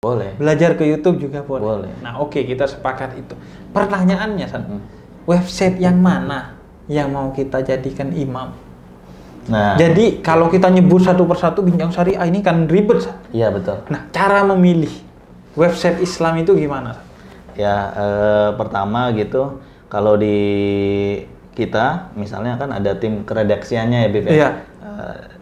Boleh. Belajar ke YouTube juga boleh. Boleh. Nah, oke, kita sepakat itu. Pertanyaannya, San, website yang mana yang mau kita jadikan imam? Nah, jadi kalau kita nyebut satu persatu Bincang Syariah ini kan ribet, San. iya betul. Nah, cara memilih website Islam itu gimana, San? Ya, pertama gitu, kalau di kita misalnya kan ada tim keredaksiannya ya, Bib. Iya.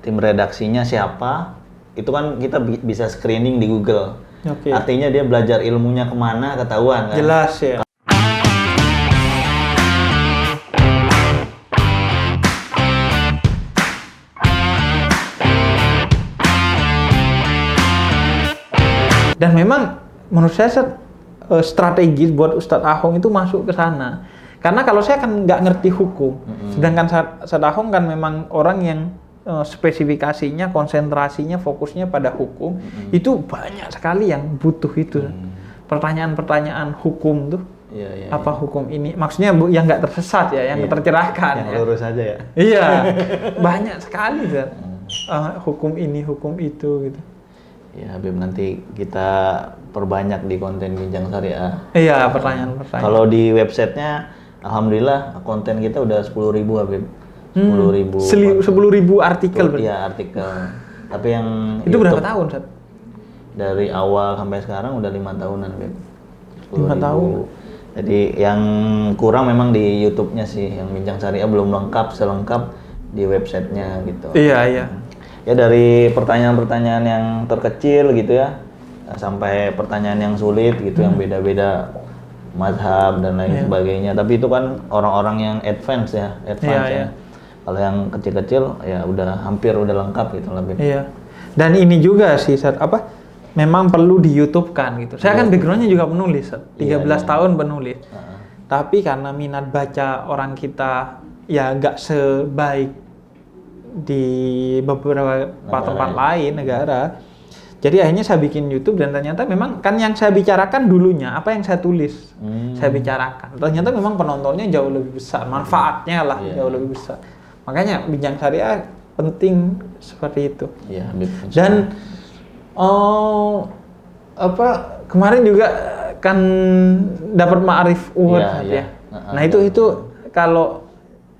Tim redaksinya siapa? Itu kan kita bisa screening di Google. Oke. Artinya dia belajar ilmunya kemana, ketahuan kan? Jelas ya. Dan memang menurut saya strategis buat Ustadz Ahong itu masuk ke sana. Karena kalau saya kan nggak ngerti hukum, sedangkan Ustadz Ahong kan memang orang yang spesifikasinya, konsentrasinya, fokusnya pada hukum, itu banyak sekali yang butuh itu. Pertanyaan-pertanyaan hukum tuh, apa hukum ini? Maksudnya yang nggak tersesat ya, yang tercerahkan. Yang lurus aja ya? Iya, banyak sekali kan. Hukum ini, hukum itu gitu. Ya Habib, nanti kita perbanyak di konten Bincang Syariah. Iya, pertanyaan-pertanyaan. Kalau di websitenya, alhamdulillah konten kita udah 10.000 Habib. 10.000 artikel. Iya, artikel. Tapi yang itu berapa tahun, Sat? Dari awal sampai sekarang udah 5 tahunan, Beb. 5 tahun. Jadi yang kurang memang di YouTube-nya sih, yang Bincang Syariah belum lengkap selengkap di websitenya gitu. Iya. Ya dari pertanyaan-pertanyaan yang terkecil gitu ya, sampai pertanyaan yang sulit gitu, yang beda-beda mazhab dan lain sebagainya. Tapi itu kan orang-orang yang advance ya. Kalau yang kecil-kecil ya udah hampir udah lengkap gitu lebih. Iya. Dan ini juga sih, Sat, memang perlu di YouTube kan gitu. Saya kan backgroundnya juga penulis, Sat. 13 tahun penulis. Tapi karena minat baca orang kita ya nggak sebaik di beberapa tempat lain negara. Jadi akhirnya saya bikin YouTube dan ternyata memang kan yang saya bicarakan dulunya apa yang saya tulis saya bicarakan. Ternyata memang penontonnya jauh lebih besar, manfaatnya lah jauh lebih besar. Makanya Bincang Syariah penting seperti itu. Iya, Habib. Dan kemarin juga kan dapat Ma'arif Award ya. Nah itu kalau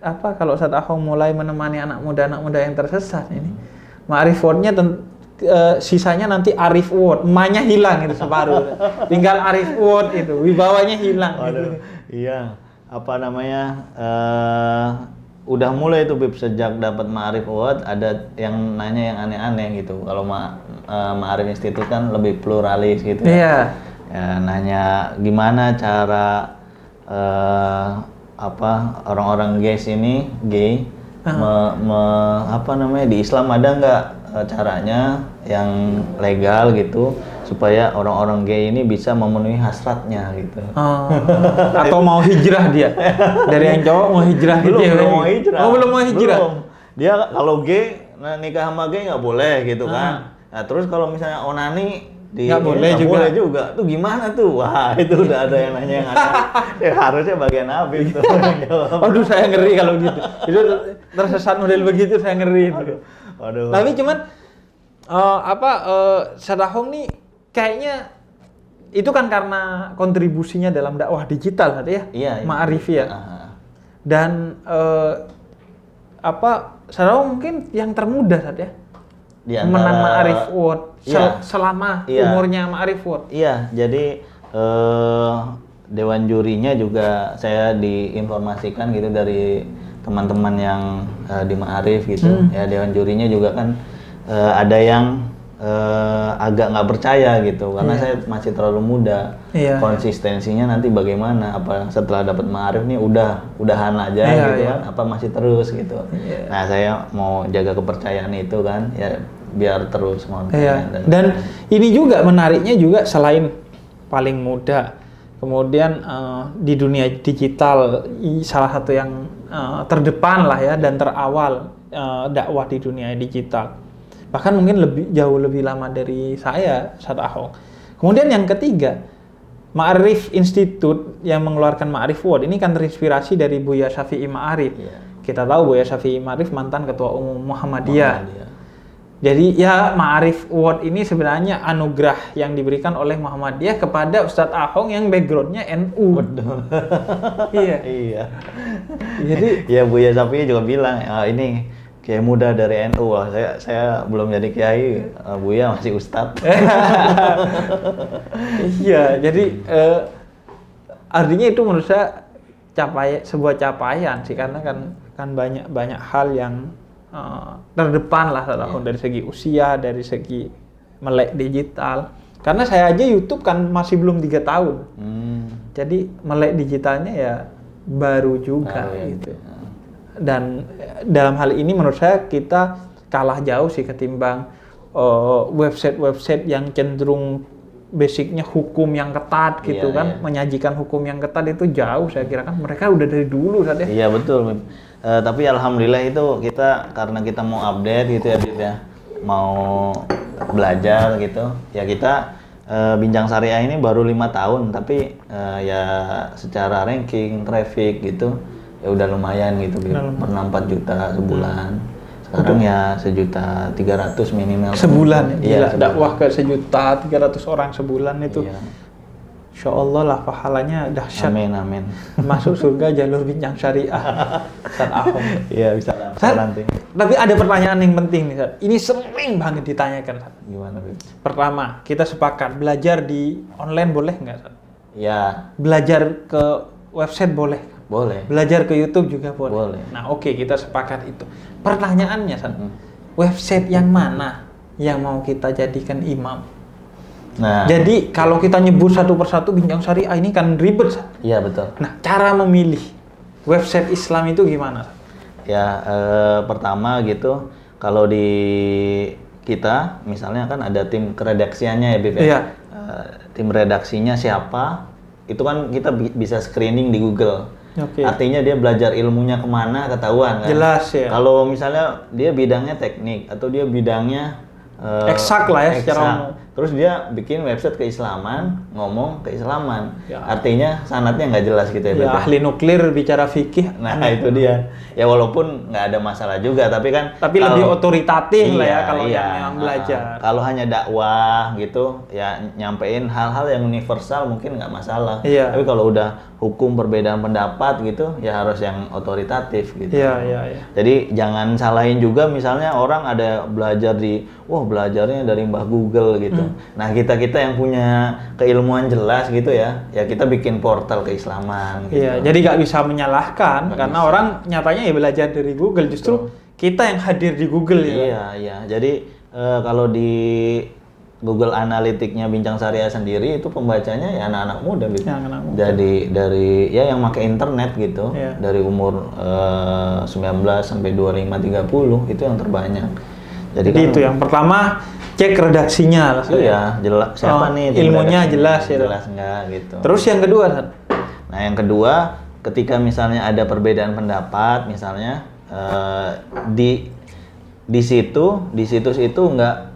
Ustadz Ahong mulai menemani anak muda yang tersesat ini, Ma'arif Award-nya sisanya nanti Arif Award, emaknya hilang itu separuh. Tinggal Arif Award itu, wibawanya hilang. Gitu. Iya, udah mulai tuh Bib, sejak dapat Ma'arif Award ada yang nanya yang aneh-aneh gitu. Kalau Ma'arif Institute kan lebih pluralis gitu. Iya. Ya, nanya gimana cara orang-orang gay di Islam ada nggak caranya yang legal gitu supaya orang-orang gay ini bisa memenuhi hasratnya gitu. Atau mau hijrah dia dari yang cowok mau hijrah belum gitu. Belum mau hijrah. Belum mau hijrah. Belum. Dia kalau gay nikah sama gay nggak boleh gitu kan. Nah terus kalau misalnya onani nggak boleh juga. Tuh gimana tuh? Wah itu udah ada yang nanya yang aneh. Ya harusnya bagian Habib tuh. Aduh saya ngeri kalau gitu. Itu tersesat model begitu saya ngeri. Waduh. Tapi cuman Ustadz Ahong nih kayaknya itu kan karena kontribusinya dalam dakwah digital tadi ya. Iya. Ma'arif ya. Dan Ustadz Ahong mungkin yang termuda saat ya. Menang Ma'arif Award selama umurnya Ma'arif Award. Iya, jadi dewan jurinya juga saya diinformasikan gitu dari teman-teman yang di Ma'arif gitu. Ya dewan jurinya juga kan ada yang agak nggak percaya gitu karena saya masih terlalu muda. Konsistensinya nanti bagaimana? Apa setelah dapat Ma'arif nih udahan aja gitu kan? Apa masih terus gitu? Nah saya mau jaga kepercayaan itu kan ya biar terus dan ini juga menariknya juga selain paling muda kemudian di dunia digital salah satu yang terdepan lah ya dan terawal dakwah di dunia digital bahkan mungkin jauh lebih lama dari saya Ustadz Ahong. Kemudian yang ketiga Ma'arif Institute yang mengeluarkan Ma'arif Award ini kan terinspirasi dari Buya Syafi'i Ma'arif. Kita tahu Buya Syafi'i Ma'arif mantan ketua umum Muhammadiyah. Jadi ya Ma'arif Award ini sebenarnya anugerah yang diberikan oleh Muhammadiyah kepada Ustadz Ahong yang backgroundnya NU. Betul. Iya. Iya. Jadi Ya Buya Safi juga bilang, ini kiai muda dari NU. Wah, saya belum jadi kiai, Buya masih ustadz. iya, jadi artinya itu menurut saya sebuah capaian sih, karena kan banyak hal yang terdepan lah dari segi usia, dari segi melek digital. Karena saya aja YouTube kan masih belum 3 tahun. Jadi melek digitalnya ya baru juga gitu. Dan dalam hal ini menurut saya kita kalah jauh sih ketimbang website-website yang cenderung basicnya hukum yang ketat gitu kan, menyajikan hukum yang ketat itu jauh saya kira kan mereka udah dari dulu saat ya. Iya betul. Tapi alhamdulillah itu kita karena kita mau update gitu ya Bib ya, mau belajar gitu ya, kita Bincang Syariah ini baru 5 tahun tapi ya secara ranking traffic gitu ya udah lumayan gitu Bib. Pernah 4 juta sebulan. Sekarang ya 1.300.000 minimal sebulan. Iya, dakwah ke 1.300.000 orang sebulan itu. Iya. Insya Allah lah pahalanya dahsyat. Amin. Masuk surga jalur Bincang Syariah. Ustadz Ahong. Iya bisa nanti. Tapi ada pertanyaan yang penting nih, Ustadz. Ini sering banget ditanyakan, Ustadz. Gimana, Bib? Pertama, kita sepakat belajar di online boleh nggak, Ustadz? Ya. Belajar ke website boleh? Boleh. Belajar ke YouTube juga boleh? Boleh. Nah, oke, kita sepakat itu. Pertanyaannya, Ustadz, website yang mana yang mau kita jadikan imam? Nah, jadi kalau kita nyebut satu persatu Bincang Syariah ini kan ribet, Ustadz. iya betul. Nah, cara memilih website Islam itu gimana? Ya, pertama gitu, kalau di kita misalnya kan ada tim keredaksiannya ya, Bib ya. Iya. Tim redaksinya siapa, itu kan kita bisa screening di Google. Oke. Artinya dia belajar ilmunya kemana ketahuan kan. Jelas ya. Kalau misalnya dia bidangnya teknik atau dia bidangnya eksak lah ya secara umum. Terus dia bikin website keislaman, ngomong keislaman. Ya. Artinya sanadnya nggak jelas gitu ya. Ya, ahli nuklir bicara fikih. Nah itu dia. Ya walaupun nggak ada masalah juga, tapi kan. Tapi lebih otoritatif lah ya kalau iya, yang belajar. Kalau hanya dakwah gitu, ya nyampein hal-hal yang universal mungkin nggak masalah. Iya. Tapi kalau udah hukum perbedaan pendapat gitu, ya harus yang otoritatif gitu. Iya. Jadi jangan salahin juga misalnya orang ada belajar belajarnya dari Mbah Google gitu. Nah kita yang punya keilmuan jelas gitu ya kita bikin portal keislaman. Gitu. Iya, jadi nggak bisa menyalahkan karena orang nyatanya ya belajar dari Google. Justru kita yang hadir di Google ya. Iya. Jadi kalau di Google Analytics-nya Bincang Syariah sendiri itu pembacanya ya anak-anak muda gitu. Ya, anak muda. Dari ya yang pakai internet gitu. Iya. Dari umur 19 sampai 25-30 itu yang terbanyak. Jadi kan, itu yang pertama cek redaksinya lah. Iya, jelas siapa nih ilmunya jelas ya. Jelas enggak gitu. Terus yang kedua, Nah, yang kedua ketika misalnya ada perbedaan pendapat misalnya di situs itu enggak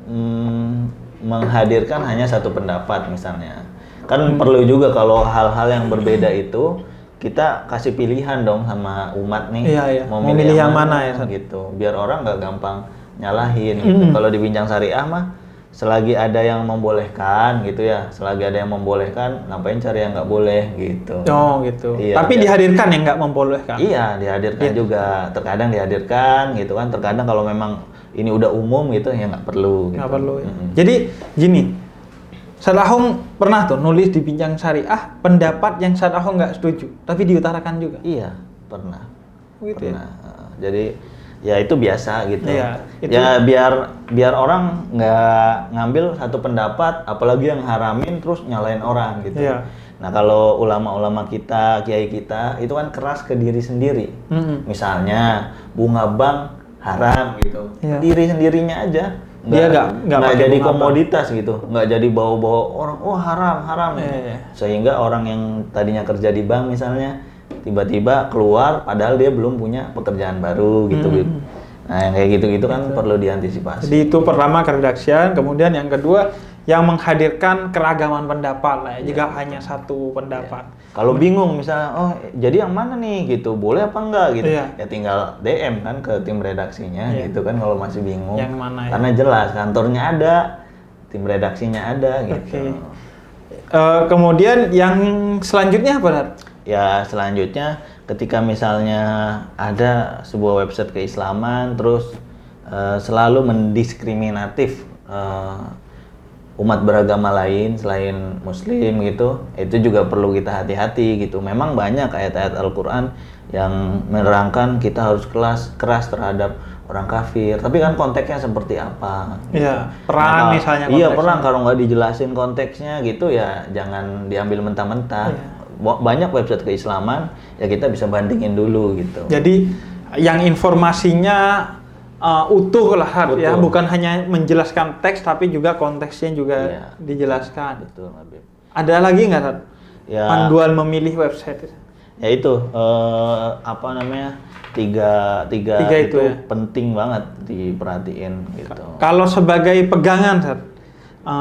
menghadirkan hanya satu pendapat misalnya. Kan perlu juga kalau hal-hal yang berbeda itu kita kasih pilihan dong sama umat nih. Iya. Mau milih yang mana ya gitu. Biar orang nggak gampang nyalahin gitu. Kalau di Bincang Syariah mah selagi ada yang membolehkan gitu ya, selagi ada yang membolehkan ngapain cari yang nggak boleh gitu. Oh gitu. Iya, tapi dihadirkan yang nggak membolehkan. Iya dihadirkan juga, terkadang dihadirkan gitu kan, terkadang kalau memang ini udah umum gitu ya nggak perlu. Nggak perlu. Ya. Jadi gini, Ustadz Ahong pernah tuh nulis di Bincang Syariah pendapat yang Ustadz Ahong nggak setuju, tapi diutarakan juga. Iya pernah. Gitu pernah. Jadi ya itu biasa gitu. Iya, itu. Ya biar orang nggak ngambil satu pendapat, apalagi yang haramin terus nyalain orang gitu. Iya. Nah kalau ulama-ulama kita, kiai kita itu kan keras ke diri sendiri. Misalnya bunga bank haram gitu, Iya. diri sendirinya aja. Dia nggak jadi bunga komoditas gitu, nggak jadi bawa-bawa orang, haram. Iya. Sehingga orang yang tadinya kerja di bank misalnya tiba-tiba keluar padahal dia belum punya pekerjaan baru gitu. Nah yang kayak gitu-gitu kan perlu diantisipasi. Jadi itu pertama keredaksian, kemudian yang kedua yang menghadirkan keragaman pendapat lah ya, jika hanya satu pendapat. Kalau bingung misalnya, oh jadi yang mana nih gitu, boleh apa enggak gitu, ya tinggal DM kan ke tim redaksinya gitu kan kalau masih bingung. Yang mana karena jelas kantornya ada, tim redaksinya ada gitu. Kemudian yang selanjutnya apa, Dad? Ya selanjutnya ketika misalnya ada sebuah website keislaman terus selalu mendiskriminatif umat beragama lain selain muslim gitu, itu juga perlu kita hati-hati gitu. Memang banyak ayat-ayat Al-Quran yang menerangkan kita harus keras terhadap orang kafir, tapi kan konteksnya seperti apa gitu. Iya, perang misalnya konteksnya. Iya, perang kalau nggak dijelasin konteksnya gitu ya jangan diambil mentah-mentah. Banyak website keislaman ya kita bisa bandingin dulu gitu. Jadi yang informasinya utuh lah ya, bukan hanya menjelaskan teks tapi juga konteksnya juga dijelaskan. Betul, Habib. Ada lagi nggak, Tad? Ya, panduan memilih website? Ya itu apa namanya tiga itu ya? Penting banget diperhatiin gitu. Kalau sebagai pegangan, Tad,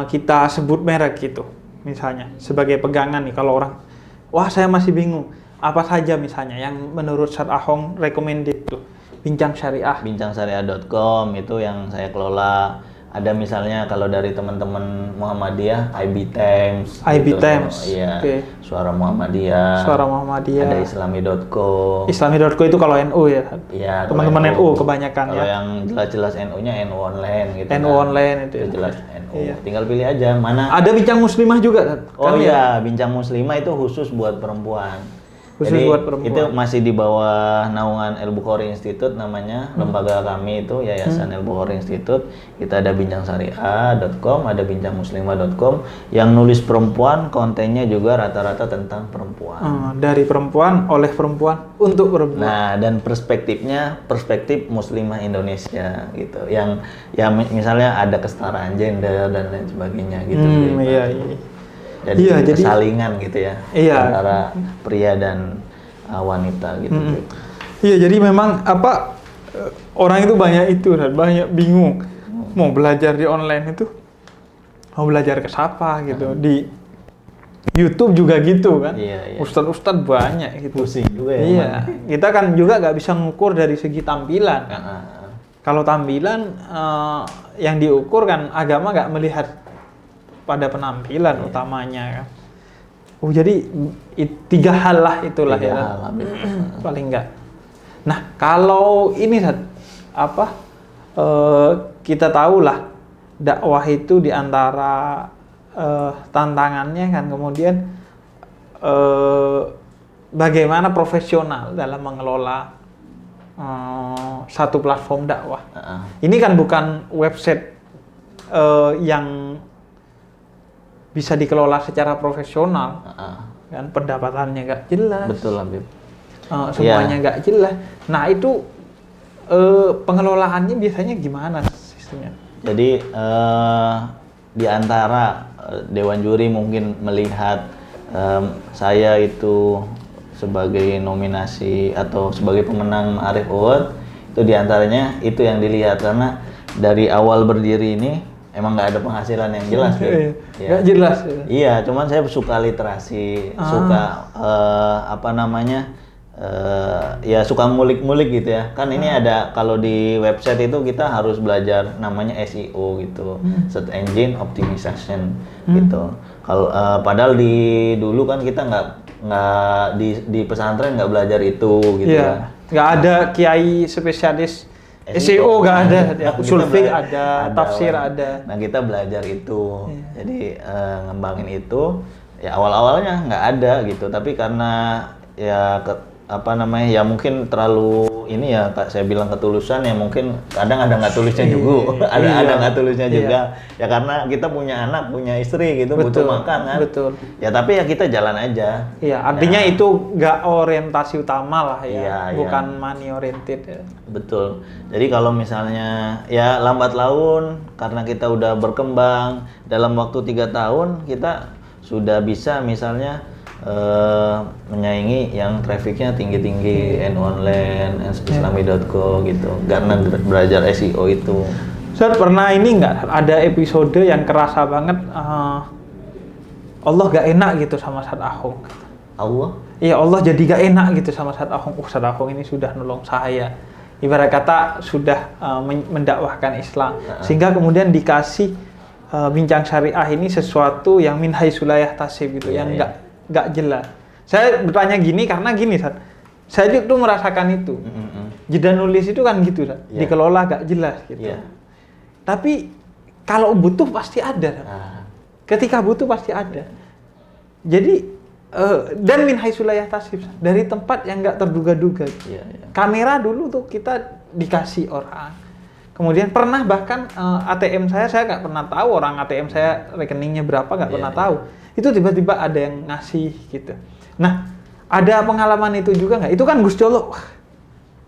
kita sebut merek gitu, misalnya sebagai pegangan nih, kalau orang, wah saya masih bingung, apa saja misalnya yang menurut Ustaz Ahong recommended tuh? Bincang Syariah. Bincangsyariah.com itu yang saya kelola. Ada misalnya kalau dari teman-teman Muhammadiyah, IB Times. IB gitu. Times. Iya. Suara Muhammadiyah. Suara Muhammadiyah. Ada Islami.co. Islami.co itu kalau NU ya. Iya. Teman-teman NU kebanyakan kalau ya. yang jelas-jelas NU-nya NU online gitu. NU kan. Online itu. Jelas NU. Iya. Tinggal pilih aja mana. Ada Bincang Muslimah juga. Oh iya, Bincang Muslimah itu khusus buat perempuan. Jadi buat perempuan. itu masih di bawah naungan Al-Bukhari Institute namanya, lembaga kami itu Yayasan Al-Bukhari Institute. Kita ada bincangsyariah.com, ada bincangmuslimah.com yang nulis perempuan, kontennya juga rata-rata tentang perempuan. Dari perempuan, oleh perempuan, untuk perempuan. Nah, dan perspektif muslimah Indonesia gitu. Yang ya misalnya ada kesetaraan gender dan lain sebagainya gitu. Iya. Jadi persalingan gitu ya antara pria dan wanita gitu. Iya, jadi memang orang itu banyak bingung mau belajar di online itu mau belajar ke siapa gitu. Di YouTube juga gitu kan. Ustadz banyak gitu. Pusing juga ya. Iya, kita kan juga nggak bisa mengukur dari segi tampilan. Kalau tampilan yang diukur kan agama nggak melihat pada penampilan utamanya kan. Jadi 3 hal lah itulah paling enggak. Nah, kalau ini kita tahulah dakwah itu diantara tantangannya kan, kemudian bagaimana profesional dalam mengelola satu platform dakwah. Ini kan bukan website yang bisa dikelola secara profesional, kan pendapatannya nggak jelas. Betul, Habib. Semuanya nggak jelas. Nah itu pengelolaannya biasanya gimana sistemnya? Jadi di antara Dewan Juri mungkin melihat saya itu sebagai nominasi atau sebagai pemenang Ma'arif Award, itu diantaranya itu yang dilihat karena dari awal berdiri ini emang nggak ada penghasilan yang jelas gitu. Nggak jelas. Iya, cuman saya suka literasi, suka ya suka ngulik-ngulik gitu ya. Kan ini ada kalau di website itu kita harus belajar namanya SEO gitu, Search Engine Optimization gitu. Kalau padahal dulu kan kita nggak di pesantren nggak belajar itu gitu ya. Nggak ada kiai spesialis SEO nggak ada, usul fiqh ada, tafsir ada. Nah kita belajar itu, jadi ngembangin itu. Ya awal-awalnya nggak ada gitu, tapi karena ya ya mungkin terlalu ini ya saya bilang ketulusan ya, mungkin kadang ada nggak tulisnya juga, ada nggak tulisnya juga. Ya karena kita punya anak, punya istri gitu, butuh makan kan. Betul. Ya tapi ya kita jalan aja. Iya, artinya itu nggak orientasi utama lah ya, bukan money oriented ya. Betul. Jadi kalau misalnya ya lambat laun karena kita udah berkembang dalam waktu 3 tahun kita sudah bisa misalnya menyaingi yang trafficnya tinggi-tinggi, NU Online, Islami.co gitu, karena belajar SEO itu. Ustaz pernah ini nggak ada episode yang kerasa banget Allah gak enak gitu sama Ustaz Ahong? Allah? Iya, Allah jadi gak enak gitu sama Ustaz Ahong. Ustaz Ahong ini sudah nolong saya. Ibarat kata sudah mendakwahkan Islam. Sehingga kemudian dikasih bincang syariah ini sesuatu yang min haitsu la yahtasib gitu, yang nggak jelas. Saya bertanya gini karena gini, Ustaz. Saya itu merasakan itu. Jeda nulis itu kan gitu, Ustaz. Dikelola gak jelas gitu. Tapi kalau butuh pasti ada. Ketika butuh pasti ada. Jadi dan min haitsu la yahtasib, dari tempat yang nggak terduga-duga. Kamera dulu tuh kita dikasih orang. Kemudian pernah bahkan ATM saya nggak pernah tahu, orang ATM saya rekeningnya berapa nggak pernah tahu. Itu tiba-tiba ada yang ngasih gitu. Nah, ada pengalaman itu juga nggak? Itu kan Gusti Allah, wah,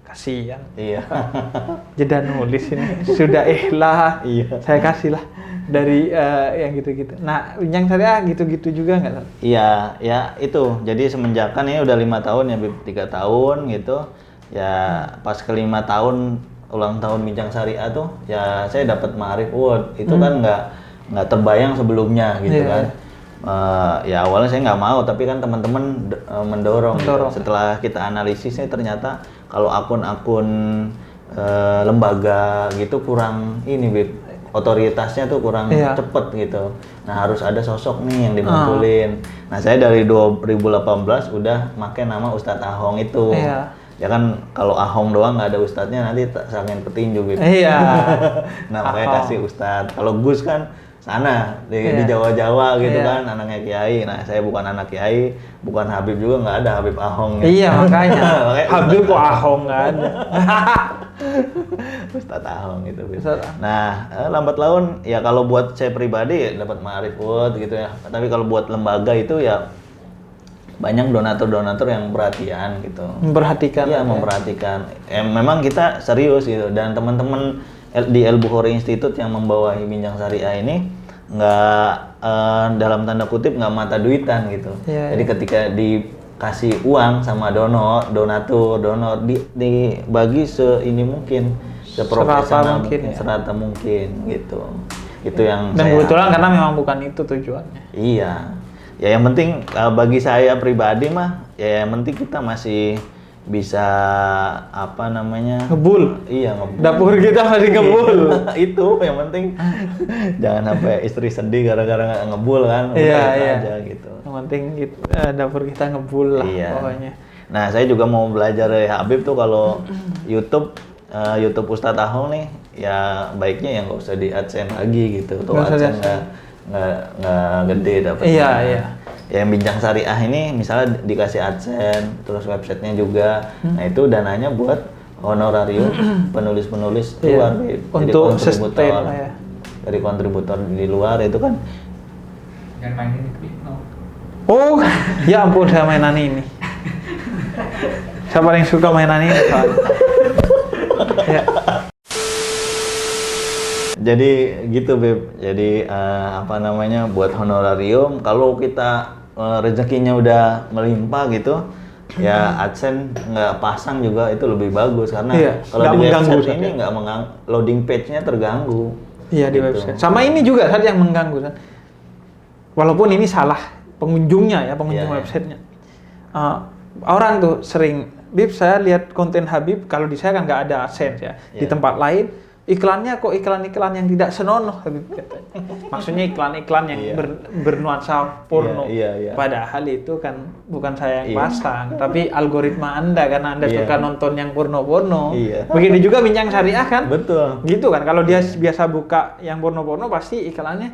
kasihan. Jeda nulis ini sudah ikhlas. Saya kasih lah dari yang gitu-gitu. Nah, bincang syariah gitu-gitu juga nggak? Iya, ya itu. Jadi semenjak kan ini udah 5 tahun ya, 3 tahun gitu. Ya pas ke 5 tahun ulang tahun bincang syariah tuh, ya saya dapat Ma'arif Award. Itu kan nggak terbayang sebelumnya gitu kan. Ya awalnya saya nggak mau, tapi kan teman-teman mendorong. Gitu. Setelah kita analisisnya ternyata kalau akun-akun lembaga gitu kurang ini, Bib. Otoritasnya tuh kurang cepet gitu. Nah harus ada sosok nih yang dimunculin. Nah saya dari 2018 udah pakai nama Ustadz Ahong itu. Ya kan kalau Ahong doang nggak ada ustadznya nanti sangin petinju gitu. Nah makanya kasih Ustadz. Kalau Gus kan sana di Jawa-Jawa gitu kan, anaknya Kiai. Nah saya bukan anak Kiai, bukan Habib juga, nggak ada Habib Ahong. Iya makanya Habib kok Ahong nggak ada. Ustadz Ahong itu. Nah lambat laun ya kalau buat saya pribadi dapat Ma'arif Award gitu ya. Tapi kalau buat lembaga itu ya banyak donatur-donatur yang perhatian gitu. Memperhatikan. Iya memperhatikan. Memang kita serius gitu, dan teman-teman di Al-Bukhari Institute yang membawahi bincang syariah ini nggak dalam tanda kutip nggak mata duitan gitu. Jadi ketika dikasih uang sama donor dibagi seini mungkin, seprofesional mungkin, serata mungkin gitu. Itu yang dan kebetulan karena memang bukan itu tujuannya. Iya. Ya yang penting bagi saya pribadi mah ya yang penting kita masih bisa apa namanya ngebul. Iya ngebul. Dapur kita masih ngebul. Itu yang penting. Jangan sampai istri sedih gara-gara nggak ngebul kan. Iya. Aja gitu. Yang penting dapur kita ngebul lah pokoknya. Nah saya juga mau belajar dari Habib tuh kalau YouTube Ustadz Ahong nih ya baiknya yang nggak usah di AdSense lagi gitu. Tuh AdSense nggak gede dapetnya. Iya. Yang bincang syariah ini misalnya dikasih AdSense, terus websitenya juga. Nah itu dananya buat honorarium penulis-penulis luar. Untuk sustain dari kontributor di luar itu kan. Jangan mainin Kripno. Oh, ya ampun saya mainan ini. Saya paling suka mainan ini soalnya. Jadi gitu Beb. Jadi apa namanya buat honorarium kalau kita rezekinya udah melimpah gitu ya AdSense nggak pasang juga itu lebih bagus karena kalau di website ini nggak loading page-nya terganggu. Iya gitu. Di website. Sama ini juga kan yang mengganggu kan. Walaupun ini salah pengunjungnya ya, pengunjung websitenya. Orang tuh sering, Bib saya lihat konten Habib kalau di saya kan nggak ada AdSense ya. Di tempat lain iklannya kok iklan-iklan yang tidak senonoh Habib katanya. Maksudnya iklan-iklan yang bernuansa porno. Padahal itu kan bukan saya yang pasang, tapi algoritma Anda karena Anda suka nonton yang porno-porno. Begitu juga bincang syariah kan? Betul. Gitu kan. Kalau dia biasa buka yang porno-porno pasti iklannya.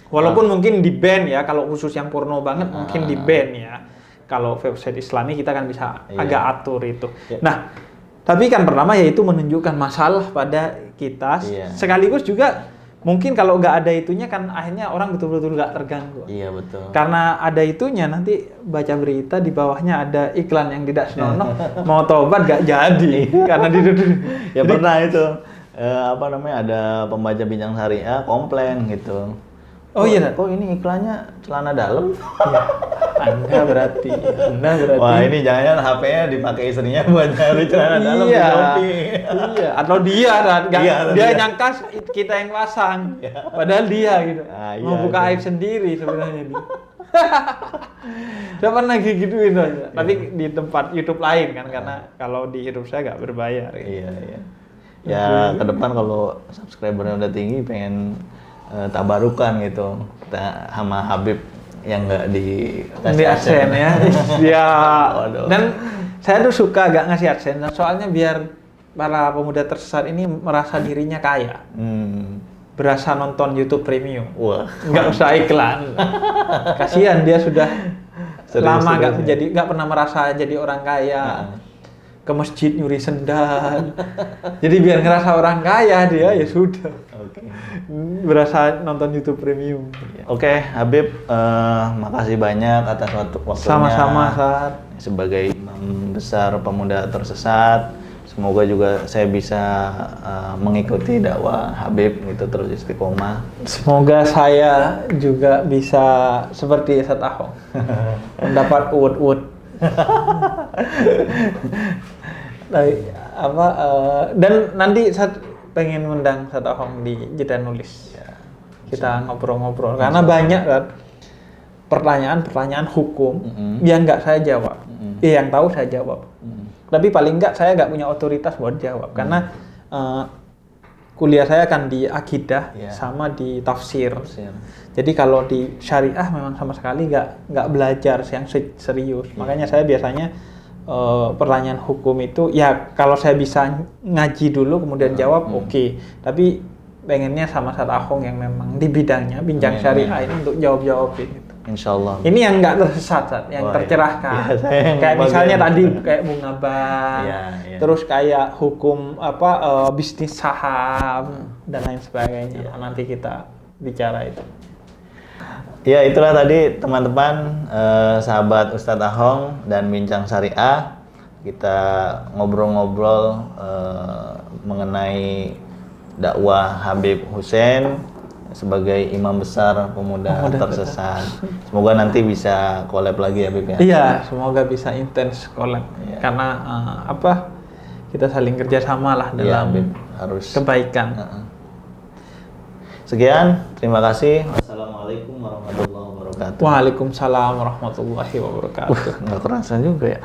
Walaupun mungkin di ban ya, kalau khusus yang porno banget mungkin di ban ya. Kalau website Islami kita kan bisa agak atur itu. Nah, tapi kan pertama yaitu menunjukkan masalah pada kita, sekaligus juga mungkin kalau nggak ada itunya kan akhirnya orang betul-betul nggak terganggu. Iya betul. Karena ada itunya nanti baca berita di bawahnya ada iklan yang tidak senonoh, mau tobat nggak jadi karena dituduh. Ya pernah itu apa namanya ada pembaca bincang syariah komplain gitu. Oh iya, kok ini iklannya celana dalam? Anda berarti. Wah, ini jangan-jangan HP-nya dipakai istrinya buat nyari celana dalam di Iya, Shopee. iya. Atau dia, Ran. Iya, Dia iya. nyangka kita yang pasang. Padahal dia gitu. Ah, Mau iya, buka iya. aib sendiri sebenarnya dia. Saya pernah gituin aja. Tapi di tempat YouTube lain kan, karena kalau di YouTube saya nggak berbayar. Gitu. Iya, iya. Ya, ke depan kalau subscribernya udah tinggi pengen tabarukan gitu. Kita sama Habib yang nggak di AdSense ya. Ya. Waduh. Dan saya tuh suka gak ngasih AdSense, soalnya biar para pemuda tersesat ini merasa dirinya kaya. Berasa nonton YouTube Premium. Wah. Nggak usah iklan. Kasihan dia sudah lama nggak pernah merasa jadi orang kaya. Ke masjid nyuri sendal. Jadi biar ngerasa orang kaya dia ya sudah. Oke. Berasa nonton YouTube Premium. Oke, Habib, makasih banyak atas waktunya. Sama-sama, Sat. Sebagai imam besar pemuda tersesat, semoga juga saya bisa mengikuti dakwah Habib gitu terus istiqomah. Semoga saya juga bisa seperti Ustaz Ahong. Mendapat uwut-uwut. Dan nanti saat pengen undang Ustaz Ahong di Jeda Nulis. Ya. Kita ngobrol-ngobrol karena banyak kan pertanyaan-pertanyaan hukum yang nggak saya jawab. Yang tahu saya jawab. Tapi paling nggak saya nggak punya otoritas buat jawab karena kuliah saya kan di akidah sama di tafsir. Jadi kalau di syariah memang sama sekali nggak belajar yang serius. Makanya saya biasanya pertanyaan hukum itu ya kalau saya bisa ngaji dulu kemudian jawab oke. Tapi pengennya sama Ustaz Ahong yang memang di bidangnya bincang syariah ini untuk jawab-jawab gitu. Insya Allah. Ini yang nggak tersesat, yang tercerahkan. Kayak misalnya tadi kayak bunga bank, terus kayak hukum bisnis saham dan lain sebagainya. Nanti kita bicara itu. Ya itulah tadi teman-teman sahabat Ustadz Ahong dan Bincang Syariah, kita ngobrol-ngobrol mengenai dakwah Habib Hussein sebagai imam besar pemuda tersesat. Semoga nanti bisa collab lagi ya Habib ya. Iya, semoga bisa intens collab. Karena kita saling kerjasama lah dalam Habib, harus kebaikan. Sekian, terima kasih. Wassalamualaikum warahmatullahi wabarakatuh. Waalaikumsalam warahmatullahi wabarakatuh. Nggak kerasa juga ya.